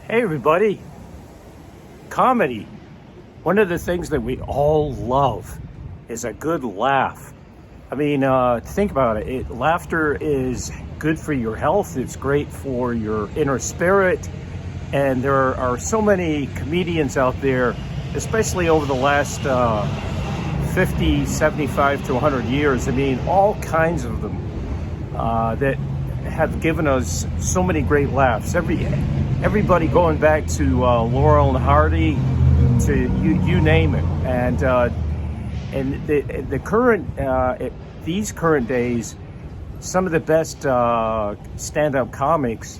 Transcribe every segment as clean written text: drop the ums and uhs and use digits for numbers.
Hey everybody, comedy. One of the things that we all love is a good laugh. I mean, think about it. Laughter is good for your health. It's great for your inner spirit. And there are so many comedians out there, especially over the last 50, 75 to 100 years. I mean, all kinds of them that have given us so many great laughs. Everybody going back to Laurel and Hardy, to you name it, and the current these current days, some of the best stand-up comics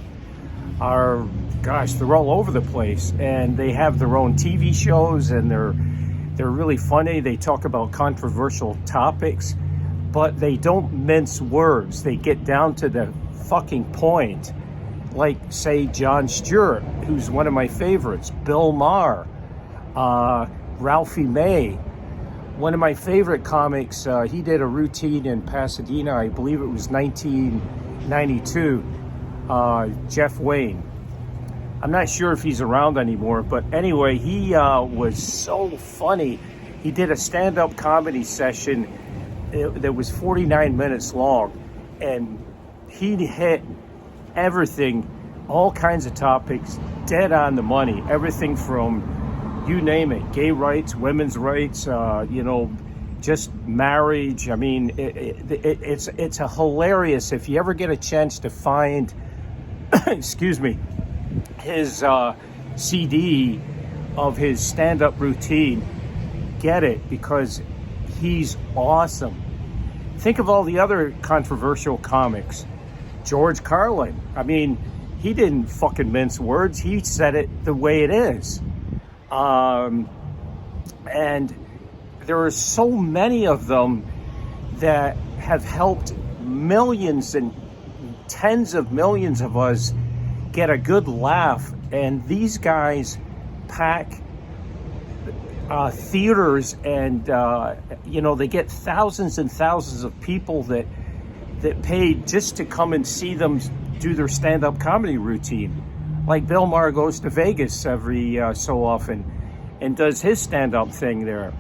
are, gosh, they're all over the place, and they have their own TV shows, and they're really funny. They talk about controversial topics, but they don't mince words. They get down to the fucking point. Like, say, Jon Stewart, who's one of my favorites, Bill Maher, Ralphie May. One of my favorite comics, he did a routine in Pasadena, I believe it was 1992, Jeff Wayne. I'm not sure if he's around anymore, but anyway, he was so funny. He did a stand-up comedy session that was 49 minutes long, and he hit everything, all kinds of topics, dead on the money. Everything from, you name it, gay rights, women's rights, just marriage. I mean, it's a hilarious. If you ever get a chance to find, excuse me, his CD of his stand-up routine, get it, because he's awesome. Think of all the other controversial comics. George Carlin. I mean, he didn't fucking mince words. He said it the way it is. And there are so many of them that have helped millions and tens of millions of us get a good laugh. And these guys pack theaters, and they get thousands and thousands of people that paid just to come and see them do their stand-up comedy routine. Like Bill Maher goes to Vegas every so often and does his stand-up thing there.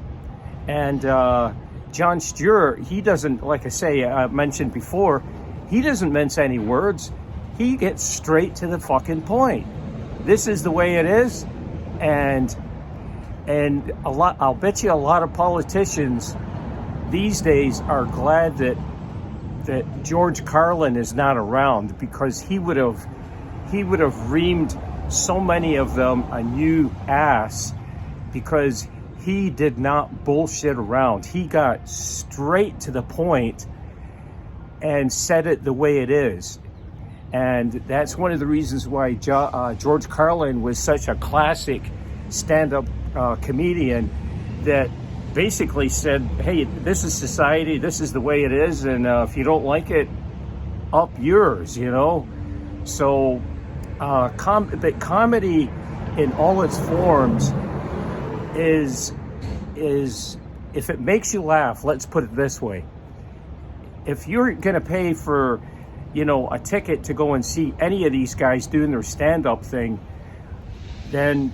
And Jon Stewart, he doesn't, like I say, I mentioned before, he doesn't mince any words. He gets straight to the fucking point. This is the way it is. And I'll bet you a lot of politicians these days are glad that George Carlin is not around, because he would have reamed so many of them a new ass, because he did not bullshit around. He got straight to the point and said it the way it is. And that's one of the reasons why George Carlin was such a classic stand-up comedian, that basically said, hey, this is society, this is the way it is, and if you don't like it, up yours, So, but comedy in all its forms is if it makes you laugh, let's put it this way. If you're gonna pay for, a ticket to go and see any of these guys doing their stand-up thing, then,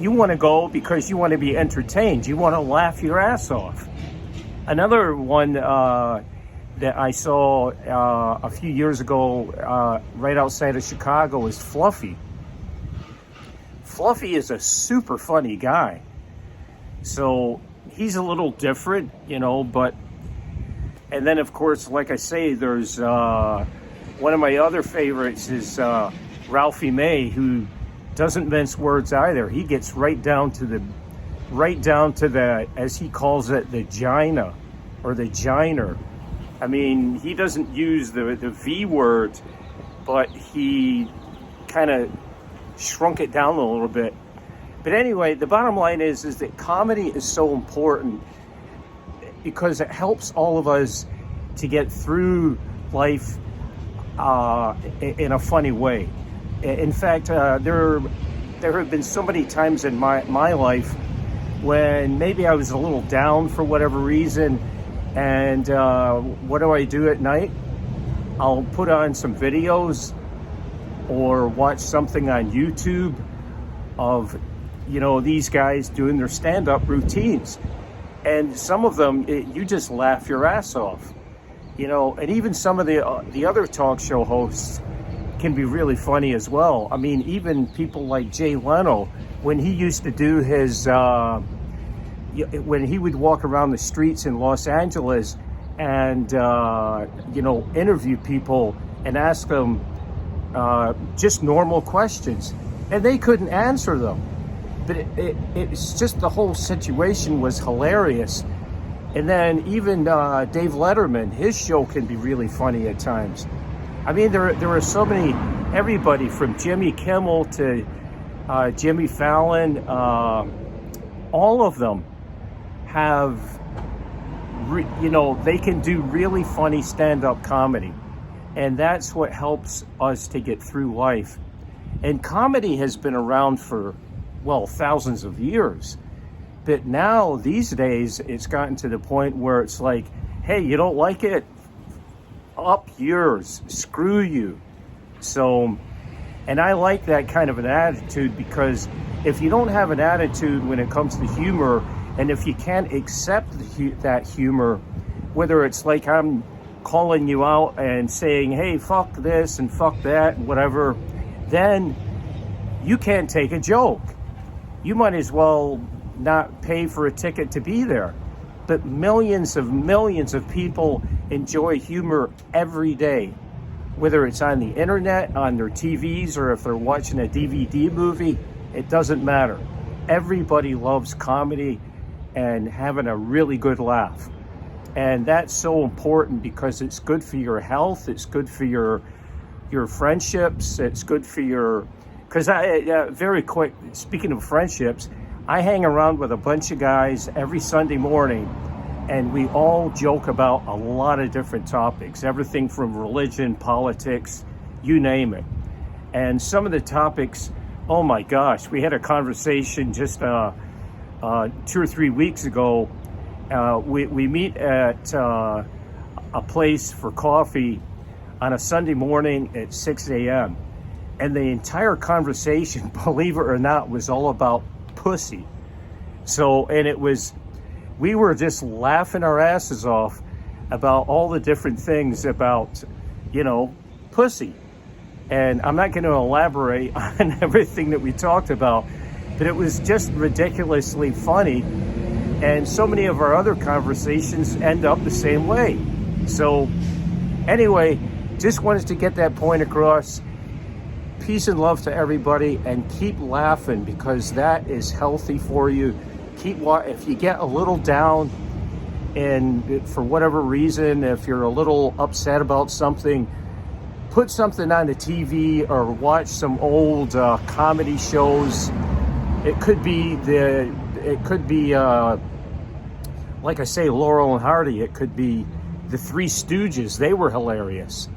you want to go because you want to be entertained. You want to laugh your ass off. Another one that I saw a few years ago right outside of Chicago is Fluffy. Fluffy is a super funny guy. So he's a little different, but... And then, of course, like I say, there's one of my other favorites is Ralphie May, who doesn't mince words either. He gets right down to the, as he calls it, the gina, or the giner. I mean, he doesn't use the V word, but he kind of shrunk it down a little bit. But anyway, the bottom line is that comedy is so important, because it helps all of us to get through life in a funny way. In fact, there have been so many times in my life when maybe I was a little down for whatever reason, and what do I do at night? I'll put on some videos or watch something on YouTube of, these guys doing their stand-up routines. And some of them, you just laugh your ass off. And even some of the other talk show hosts can be really funny as well. I mean, even people like Jay Leno, when he used to do his, when he would walk around the streets in Los Angeles and, interview people and ask them just normal questions, and they couldn't answer them. But it's just, the whole situation was hilarious. And then even Dave Letterman, his show can be really funny at times. I mean, there are so many, everybody from Jimmy Kimmel to Jimmy Fallon, all of them have, they can do really funny stand-up comedy. And that's what helps us to get through life. And comedy has been around for, thousands of years. But now, these days, it's gotten to the point where it's like, hey, you don't like it? Up yours. Screw you. So, and I like that kind of an attitude, because if you don't have an attitude when it comes to humor, and if you can't accept that humor, whether it's like I'm calling you out and saying, hey, fuck this and fuck that and whatever, then you can't take a joke. You might as well not pay for a ticket to be there. But millions of people enjoy humor every day, whether it's on the internet, on their TVs, or if they're watching a DVD movie. It doesn't matter. Everybody loves comedy and having a really good laugh. And that's so important, because it's good for your health. It's good for your friendships. It's good for your, because very quick, speaking of friendships, I hang around with a bunch of guys every Sunday morning, and we all joke about a lot of different topics, everything from religion, politics, you name it. And some of the topics, oh my gosh, we had a conversation just 2 or 3 weeks ago. We meet at a place for coffee on a Sunday morning at 6 a.m. And the entire conversation, believe it or not, was all about pussy. So, and we were just laughing our asses off about all the different things about, pussy. And I'm not going to elaborate on everything that we talked about, but it was just ridiculously funny. And so many of our other conversations end up the same way. So anyway, just wanted to get that point across. Peace and love to everybody, and keep laughing, because that is healthy for you. If you get a little down, and for whatever reason, if you're a little upset about something, put something on the TV or watch some old comedy shows. It could be like I say, Laurel and Hardy. It could be the Three Stooges. They were hilarious.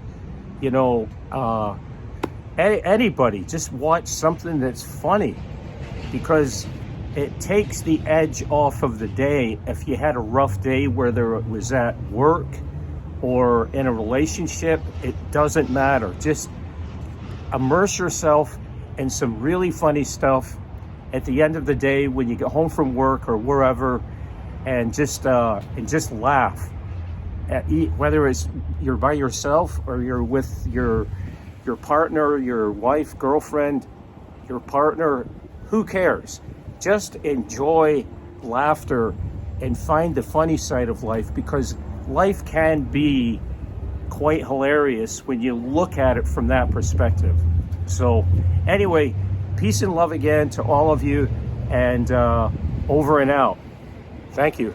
Anybody, just watch something that's funny, because it takes the edge off of the day. If you had a rough day, whether it was at work or in a relationship, it doesn't matter. Just immerse yourself in some really funny stuff at the end of the day when you get home from work or wherever, and just laugh. Whether it's you're by yourself or you're with your partner, your wife, girlfriend, your partner, who cares? Just enjoy laughter and find the funny side of life, because life can be quite hilarious when you look at it from that perspective. So anyway, peace and love again to all of you, and over and out. Thank you.